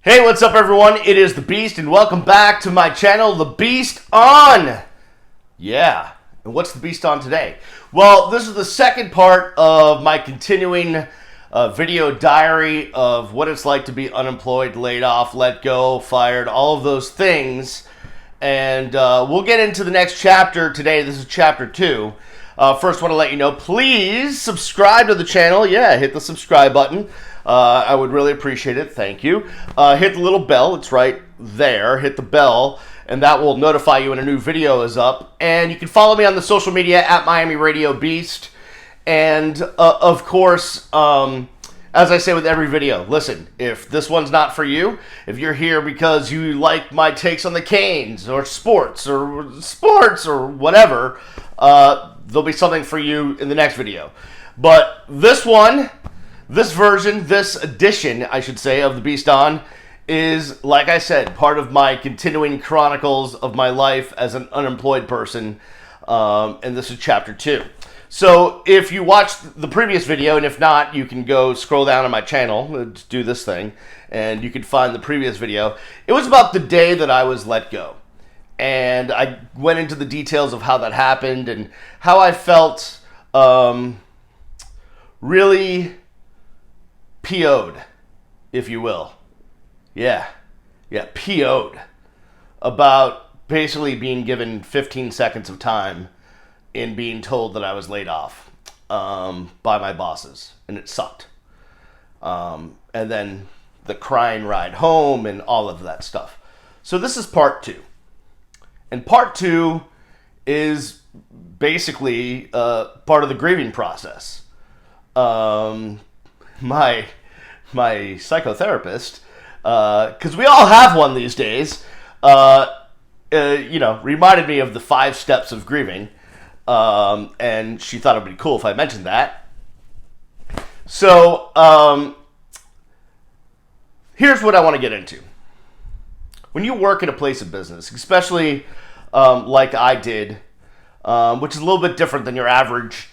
Hey, what's up everyone? It is The Beast and welcome back to my channel, The Beast On! Yeah, and what's The Beast On today? Well, this is the second part of my continuing video diary of what it's like to be unemployed, laid off, let go, fired, all of those things. And we'll get into the next chapter today. This is chapter 2. First, want to let you know, please subscribe to the channel. Yeah, hit the subscribe button. I would really appreciate it. Thank you. Hit the little bell. It's right there. Hit the bell, and that will notify you when a new video is up. And you can follow me on the social media at Miami Radio Beast. And, of course, as I say with every video, listen, if this one's not for you, if you're here because you like my takes on the Canes or sports or whatever, there'll be something for you in the next video. But this one, this version, this edition, I should say, of The Beast On is, like I said, part of my continuing chronicles of my life as an unemployed person, and this is chapter 2. So if you watched the previous video, and if not, you can go scroll down on my channel, do this thing, and you can find the previous video. It was about the day that I was let go. And I went into the details of how that happened and how I felt really PO'd, if you will. Yeah, PO'd. About basically being given 15 seconds of time in being told that I was laid off by my bosses, and it sucked. And then the crying ride home and all of that stuff. So this is part 2. And part 2 is basically part of the grieving process. My psychotherapist, because we all have one these days, reminded me of the 5 steps of grieving. And she thought it would be cool if I mentioned that. So, here's what I want to get into. When you work at a place of business, especially like I did, which is a little bit different than your average,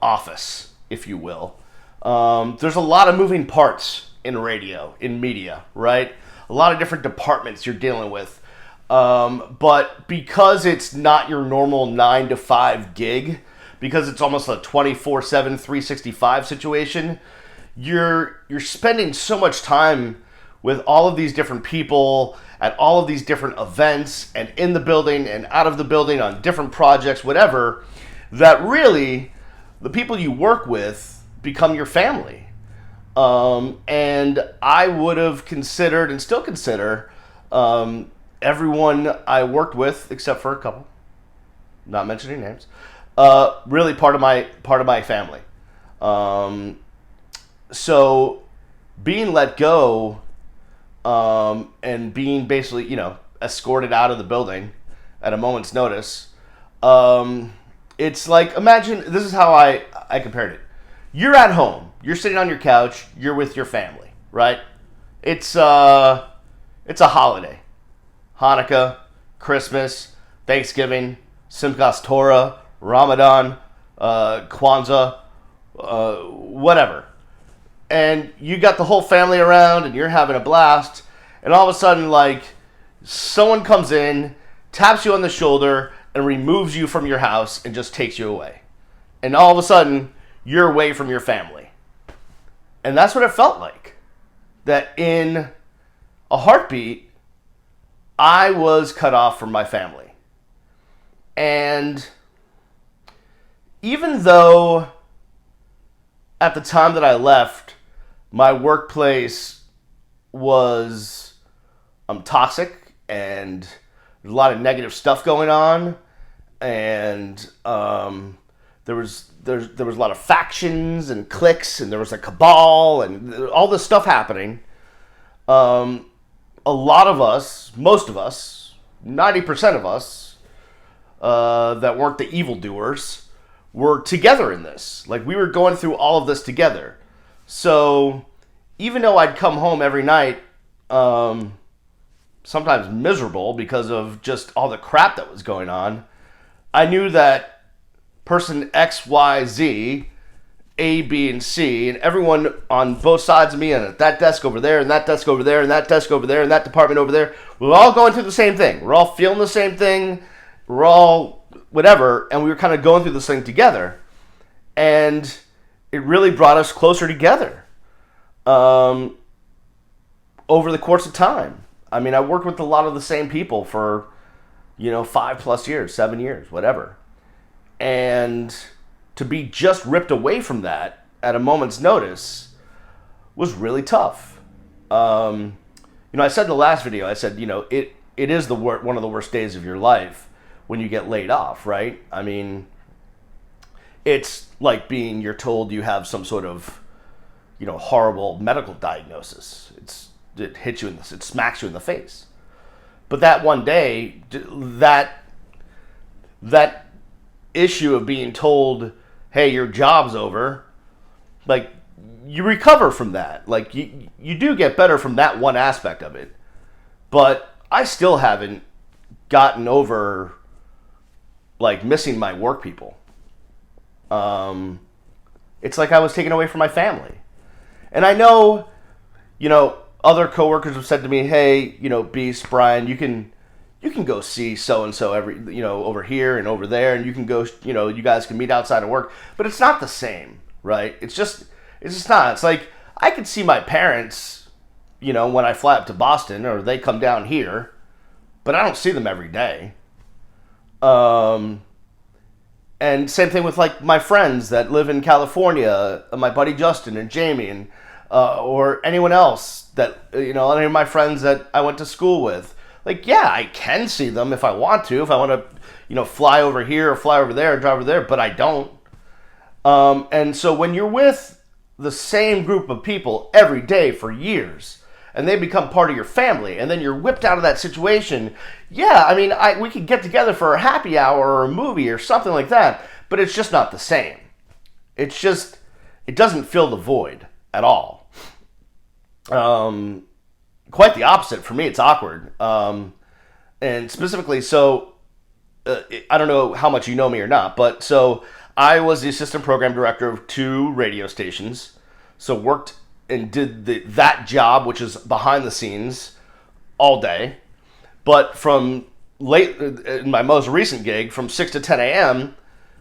office, if you will. There's a lot of moving parts in radio, in media, right? A lot of different departments you're dealing with. But because it's not your normal 9 to 5 gig, because it's almost a 24/7, 365 situation, you're spending so much time with all of these different people at all of these different events and in the building and out of the building on different projects, whatever, that really the people you work with become your family. And I would have considered and still consider everyone I worked with, except for a couple, not mentioning names, really part of my family. So being let go and being basically, escorted out of the building at a moment's notice, it's like, imagine, this is how I compared it. You're at home, you're sitting on your couch, you're with your family, right? It's a holiday. Hanukkah, Christmas, Thanksgiving, Simchas Torah, Ramadan, Kwanzaa, whatever. And you got the whole family around and you're having a blast, and all of a sudden, like, someone comes in, taps you on the shoulder, and removes you from your house and just takes you away. And all of a sudden, you're away from your family. And that's what it felt like. That in a heartbeat, I was cut off from my family. And even though at the time that I left, my workplace was toxic and there's a lot of negative stuff going on, and there was a lot of factions and cliques, and there was a cabal and all this stuff happening. A lot of us, most of us, 90% of us that weren't the evildoers were together in this. Like, we were going through all of this together. So even though I'd come home every night, sometimes miserable because of just all the crap that was going on, I knew that person XYZ A, B, and C, and everyone on both sides of me, and at that desk over there, and that desk over there, and that desk over there, and that department over there, we're all going through the same thing. We're all feeling the same thing. We're all whatever, and we were kind of going through this thing together. And it really brought us closer together over the course of time. I mean, I worked with a lot of the same people for, 5+ years, 7 years, whatever. And to be just ripped away from that at a moment's notice was really tough. I said in the last video, I said, it is one of the worst days of your life when you get laid off, right? I mean, it's like you're told you have some sort of, horrible medical diagnosis. It hits you it smacks you in the face. But that one day, that issue of being told, hey, your job's over, like, you recover from that. Like, you do get better from that one aspect of it. But I still haven't gotten over, like, missing my work people. It's like I was taken away from my family. And I know, other coworkers have said to me, hey, Beast, Brian, you can go see so-and-so over here and over there, and you can go, you guys can meet outside of work. But it's not the same, right? It's just not. It's like, I could see my parents, when I fly up to Boston, or they come down here, but I don't see them every day. And same thing with, like, my friends that live in California, my buddy Justin and Jamie, and or anyone else that, any of my friends that I went to school with. Like, yeah, I can see them if I want to. If I want to, fly over here or fly over there or drive over there, but I don't. And so when you're with the same group of people every day for years, and they become part of your family, and then you're whipped out of that situation, yeah, I mean, we could get together for a happy hour or a movie or something like that, but it's just not the same. It doesn't fill the void at all. Quite the opposite. For me, it's awkward. And specifically, so, I don't know how much you know me or not, but so I was the assistant program director of 2 radio stations, so worked and did that job, which is behind the scenes, all day. But from late, in my most recent gig, from 6 to 10 a.m.,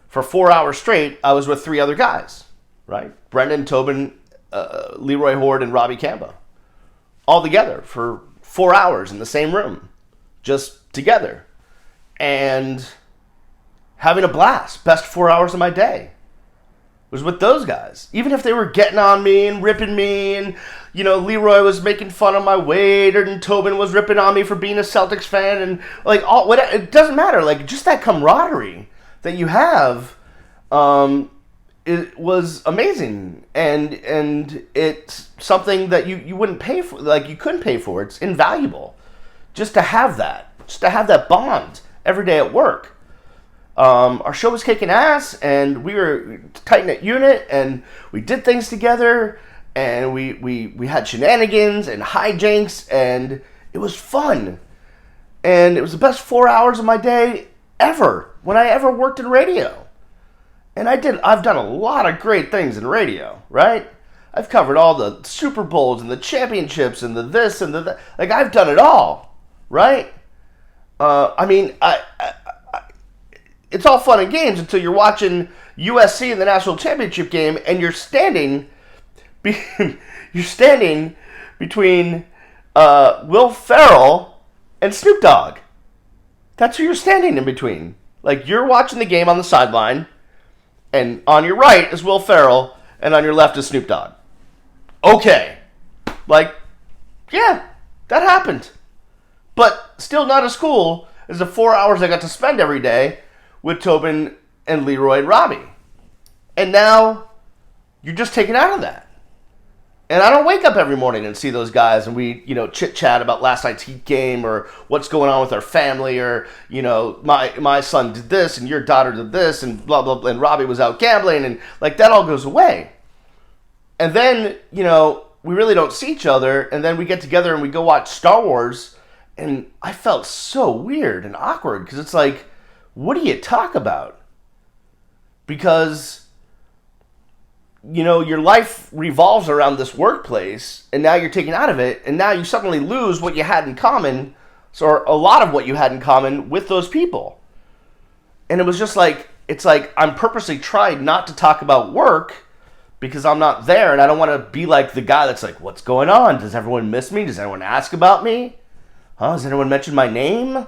for 4 hours straight, I was with 3 other guys, right? Brendan, Tobin, Leroy Horde, and Robbie Camba. All together for 4 hours in the same room, just together. And having a blast. Best 4 hours of my day was with those guys. Even if they were getting on me and ripping me, and, Leroy was making fun of my weight, and Tobin was ripping on me for being a Celtics fan, and, like, it doesn't matter. Like, just that camaraderie that you have, it was amazing, and it's something that you wouldn't pay for, like, you couldn't pay for. It's invaluable just to have that bond every day at work. Our show was kicking ass, and we were a tight-knit unit, and we did things together, and we had shenanigans and hijinks, and it was fun. And it was the best 4 hours of my day ever, when I ever worked in radio. And I've done a lot of great things in radio, right? I've covered all the Super Bowls and the championships and the this and the that. Like, I've done it all, right? It's all fun and games until you're watching USC in the national championship game, and you're standing between Will Ferrell and Snoop Dogg. That's who you're standing in between. Like, you're watching the game on the sideline, and on your right is Will Ferrell, and on your left is Snoop Dogg. Okay. Like, yeah, that happened. But still not as cool as the 4 hours I got to spend every day with Tobin and Leroy and Robbie. And now you're just taken out of that. And I don't wake up every morning and see those guys and we, chit-chat about last night's Heat game or what's going on with our family or, my son did this and your daughter did this and blah, blah, blah, and Robbie was out gambling, and, like, that all goes away. And then, we really don't see each other, and then we get together and we go watch Star Wars, and I felt so weird and awkward because it's like, what do you talk about? Because your life revolves around this workplace, and now you're taken out of it, and now you suddenly lose what you had in common, or a lot of what you had in common with those people. And it was just like, it's like I'm purposely trying not to talk about work because I'm not there, and I don't want to be like the guy that's like, what's going on? Does everyone miss me? Does anyone ask about me? Does anyone mention my name?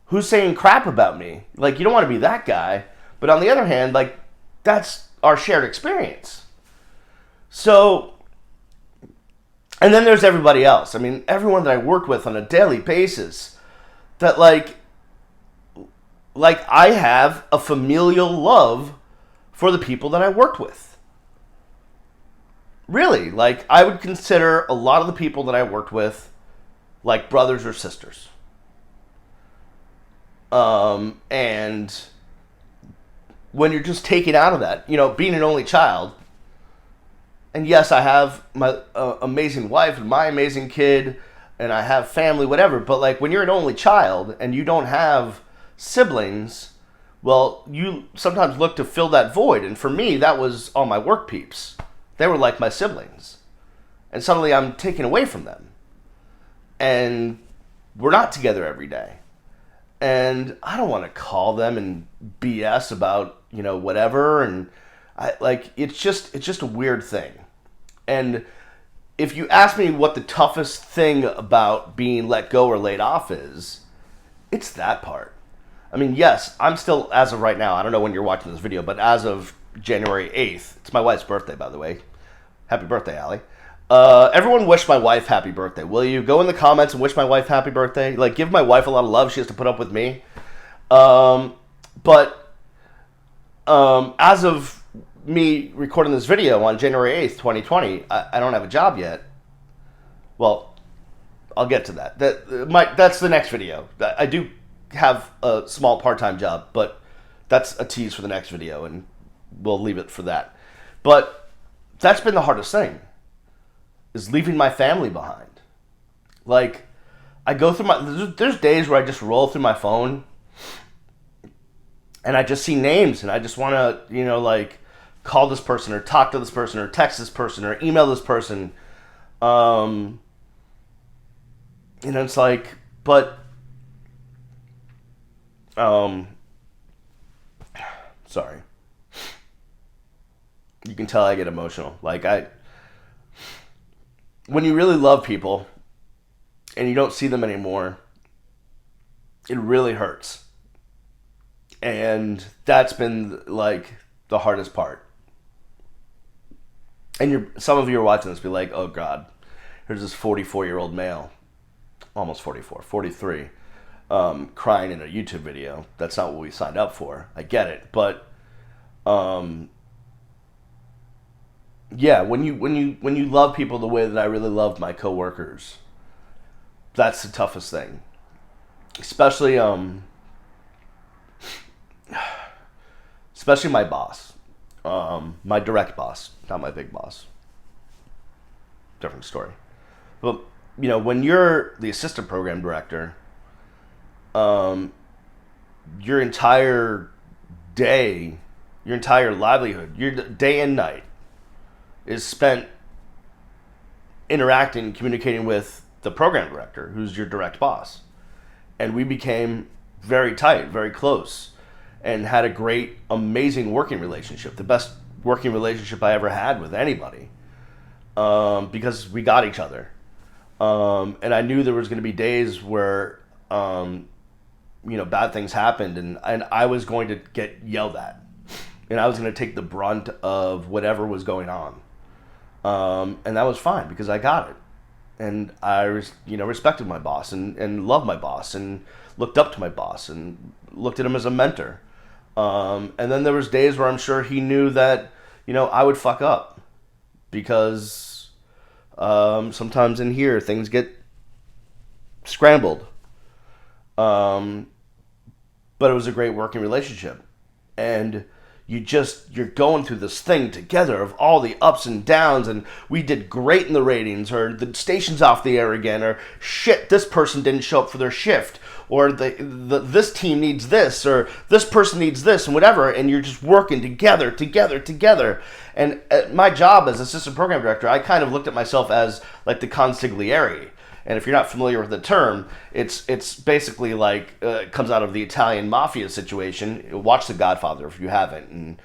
Who's saying crap about me? Like, you don't want to be that guy. But on the other hand, like, that's our shared experience. So, and then there's everybody else. I mean, everyone that I work with on a daily basis, that like I have a familial love for the people that I worked with. Really, like, I would consider a lot of the people that I worked with like brothers or sisters. And when you're just taken out of that, being an only child, and yes, I have my amazing wife and my amazing kid, and I have family, whatever, but like when you're an only child and you don't have siblings, well, you sometimes look to fill that void. And for me, that was all my work peeps. They were like my siblings. And suddenly I'm taken away from them. And we're not together every day. And I don't want to call them and BS about, whatever. And it's just a weird thing. And if you ask me what the toughest thing about being let go or laid off is, it's that part. I mean, yes, I'm still, as of right now, I don't know when you're watching this video, but as of January 8th, it's my wife's birthday, by the way. Happy birthday, Allie. Everyone wish my wife happy birthday. Will you go in the comments and wish my wife happy birthday? Like, give my wife a lot of love. She has to put up with me. But as of me recording this video on January 8th, 2020, I don't have a job yet. Well, I'll get to that. That's the next video. I do have a small part-time job, but that's a tease for the next video, and we'll leave it for that. But that's been the hardest thing, is leaving my family behind. Like, I go through there's days where I just roll through my phone and I just see names and I just want to, like, call this person or talk to this person or text this person or email this person. It's like, but, sorry. You can tell I get emotional. Like, when you really love people and you don't see them anymore, it really hurts. And that's been like the hardest part. And some of you are watching this be like, oh God, here's this 44-year-old male, almost 44, 43, crying in a YouTube video. That's not what we signed up for. I get it. But yeah, when you love people the way that I really loved my coworkers, that's the toughest thing. Especially my boss, my direct boss, not my big boss. Different story. But when you're the assistant program director, your entire day, your entire livelihood, your day and night is spent interacting, communicating with the program director, who's your direct boss. And we became very tight, very close, and had a great, amazing working relationship. The best working relationship I ever had with anybody, because we got each other. And I knew there was going to be days where, bad things happened, and I was going to get yelled at. And I was going to take the brunt of whatever was going on. And that was fine because I got it. And I, respected my boss and loved my boss and looked up to my boss and looked at him as a mentor. And then there was days where I'm sure he knew that, I would fuck up because sometimes in here things get scrambled. But it was a great working relationship. And you're going through this thing together of all the ups and downs, and we did great in the ratings, or the station's off the air again, or shit, this person didn't show up for their shift, or this team needs this, or this person needs this, and whatever, and you're just working together. And my job as assistant program director, I kind of looked at myself as like the consigliere. And if you're not familiar with the term, it's basically like it comes out of the Italian mafia situation. Watch The Godfather if you haven't, and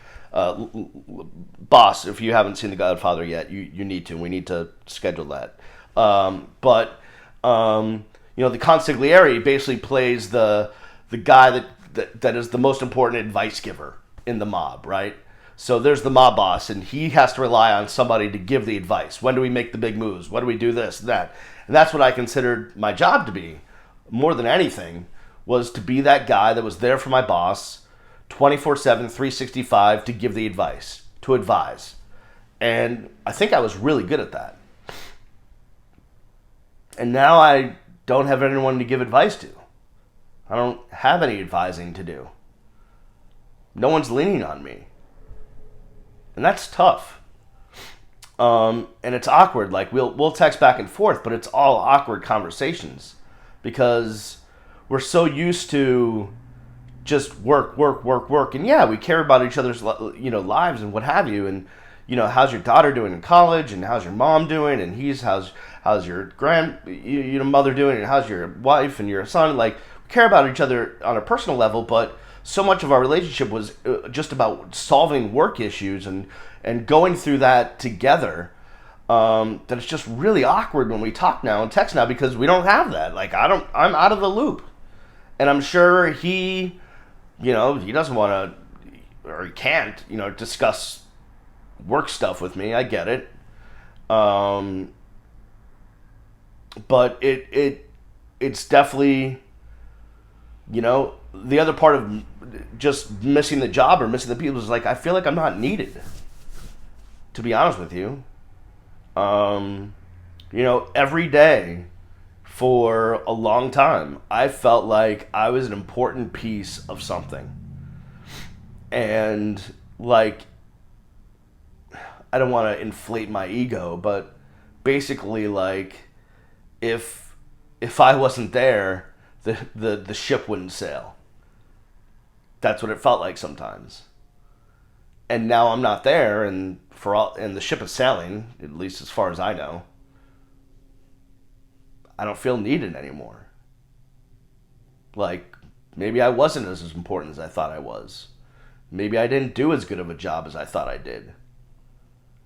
boss, if you haven't seen The Godfather yet, you need to. We need to schedule that. But the consigliere basically plays the guy that is the most important advice giver in the mob, right? So there's the mob boss, and he has to rely on somebody to give the advice. When do we make the big moves? When do we do this, that? And that's what I considered my job to be, more than anything, was to be that guy that was there for my boss 24/7, 365 to give the advice, to advise. And I think I was really good at that. And now I don't have anyone to give advice to. I don't have any advising to do. No one's leaning on me. And that's tough. And it's awkward. Like we'll text back and forth, but it's all awkward conversations because we're so used to just work. And yeah, we care about each other's lives and what have you. And how's your daughter doing in college? And how's your mom doing? And how's your mother doing? And how's your wife and your son? Like we care about each other on a personal level, but so much of our relationship was just about solving work issues and going through that together, that it's just really awkward when we talk now and text now because we don't have that. Like I'm out of the loop, and I'm sure he doesn't want to, or he can't, discuss work stuff with me. I get it, but it's definitely, the other part of just missing the job or missing the people is like I feel like I'm not needed. To be honest with you, every day for a long time, I felt like I was an important piece of something. And like, I don't want to inflate my ego, but basically like, if I wasn't there, the ship wouldn't sail. That's what it felt like sometimes. And now I'm not there, and the ship is sailing, at least as far as I know. I don't feel needed anymore. Like, maybe I wasn't as important as I thought I was. Maybe I didn't do as good of a job as I thought I did.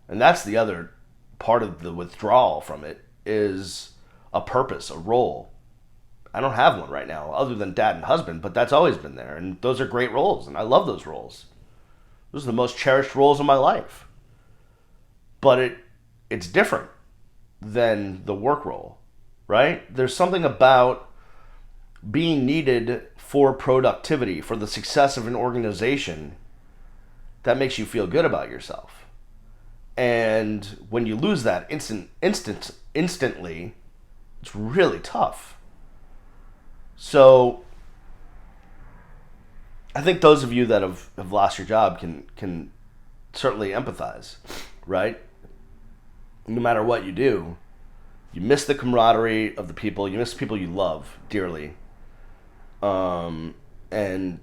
And that's the other part of the withdrawal from it, is a purpose, a role. I don't have one right now, other than dad and husband, but that's always been there. And those are great roles, and I love those roles. Those are the most cherished roles of my life. But it's different than the work role, right? There's something about being needed for productivity, for the success of an organization, that makes you feel good about yourself. And when you lose that instantly, it's really tough. So I think those of you that have lost your job can certainly empathize, right? No matter what you do, you miss the camaraderie of the people, you miss the people you love dearly. And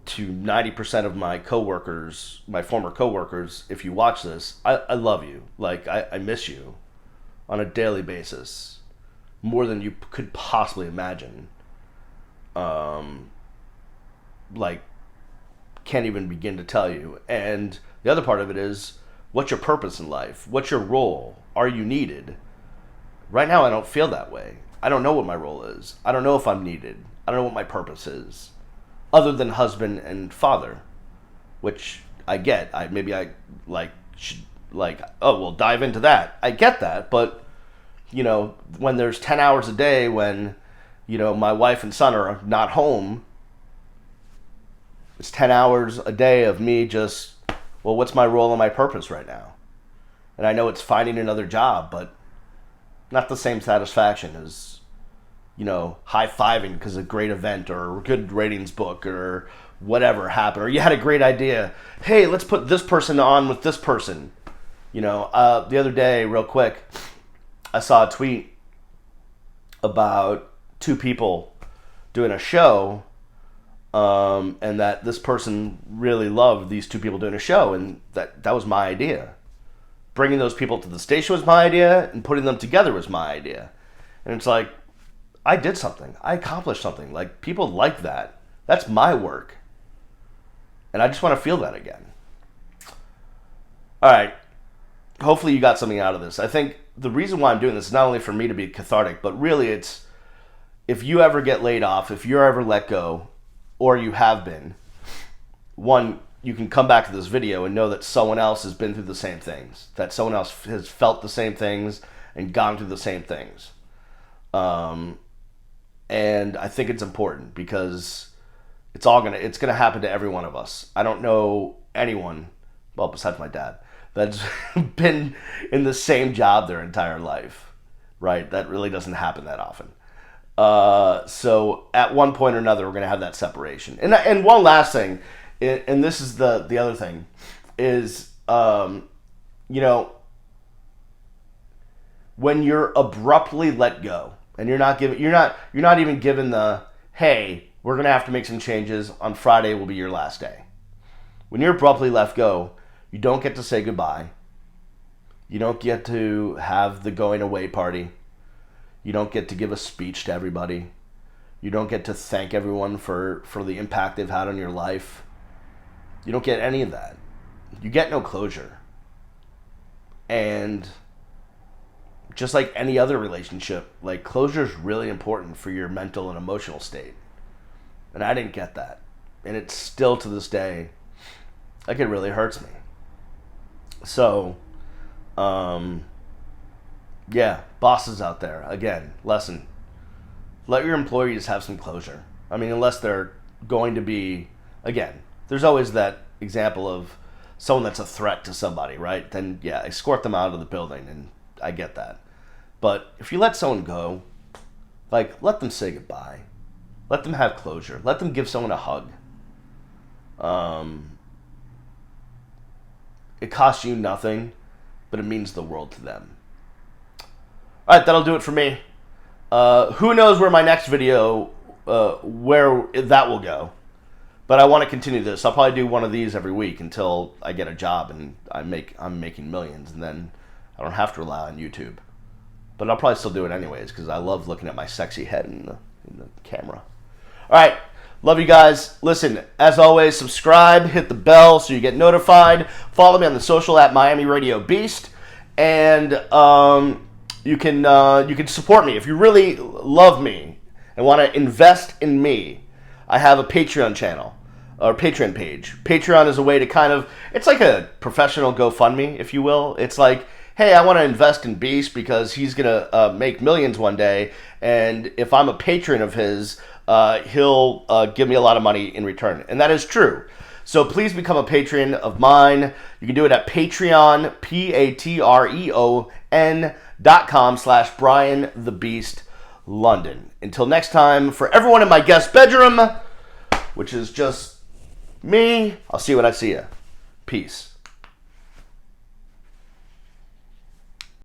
to 90% of my coworkers, my former coworkers, if you watch this, I love you. Like, I miss you on a daily basis, more than you could possibly imagine. Like, can't even begin to tell you. And the other part of it is, what's your purpose in life? What's your role? Are you needed? Right now, I don't feel that way. I don't know what my role is. I don't know if I'm needed. I don't know what my purpose is, other than husband and father, which I get. We'll dive into that. I get that, but when there's 10 hours a day when my wife and son are not home, it's 10 hours a day of me just, well, what's my role and my purpose right now? And I know it's finding another job, but not the same satisfaction as, high-fiving because of a great event or a good ratings book or whatever happened, or you had a great idea. Hey, let's put this person on with this person. The other day, real quick, I saw a tweet about two people doing a show, and that this person really loved these two people doing a show, and that was my idea. Bringing those people to the station was my idea, and putting them together was my idea. And it's like, I did something. I accomplished something. Like, people like that. That's my work. And I just want to feel that again. All right. Hopefully you got something out of this. I think the reason why I'm doing this is not only for me to be cathartic, but really it's, if you ever get laid off, if you're ever let go, or you have been, one, you can come back to this video and know that someone else has been through the same things, that someone else has felt the same things and gone through the same things. And I think it's important because it's gonna happen to every one of us. I don't know anyone, well, besides my dad, that's been in the same job their entire life, right? That really doesn't happen that often. So at one point or another, we're going to have that separation. And one last thing, and this is the other thing, is, when you're abruptly let go and you're not even given the, hey, we're going to have to make some changes. On Friday will be your last day. When you're abruptly let go, you don't get to say goodbye. You don't get to have the going away party. You don't get to give a speech to everybody. You don't get to thank everyone for the impact they've had on your life. You don't get any of that. You get no closure. And just like any other relationship, like, closure is really important for your mental and emotional state. And I didn't get that. And it's still to this day, like, it really hurts me. So, yeah, bosses out there, again, lesson. Let your employees have some closure. I mean, unless they're going to be, again, there's always that example of someone that's a threat to somebody, right? Then, yeah, escort them out of the building, and I get that. But if you let someone go, like, let them say goodbye. Let them have closure. Let them give someone a hug. It costs you nothing, but it means the world to them. All right, that'll do it for me. Who knows where my next video, where that will go. But I want to continue this. I'll probably do one of these every week until I get a job and I'm making millions, and then I don't have to rely on YouTube. But I'll probably still do it anyways because I love looking at my sexy head in the camera. All right. Love you guys. Listen, as always, subscribe, hit the bell so you get notified. Follow me on the social at Miami Radio Beast, and you can support me if you really love me and want to invest in me. I have a Patreon channel or Patreon page. Patreon is a way to it's like a professional GoFundMe, if you will. It's like, hey, I want to invest in Beast because he's gonna make millions one day, and if I'm a patron of his, he'll give me a lot of money in return. And that is true. So please become a patron of mine. You can do it at Patreon, patreon.com/Brian the Beast London. Until next time, for everyone in my guest bedroom, which is just me, I'll see you when I see you. Peace.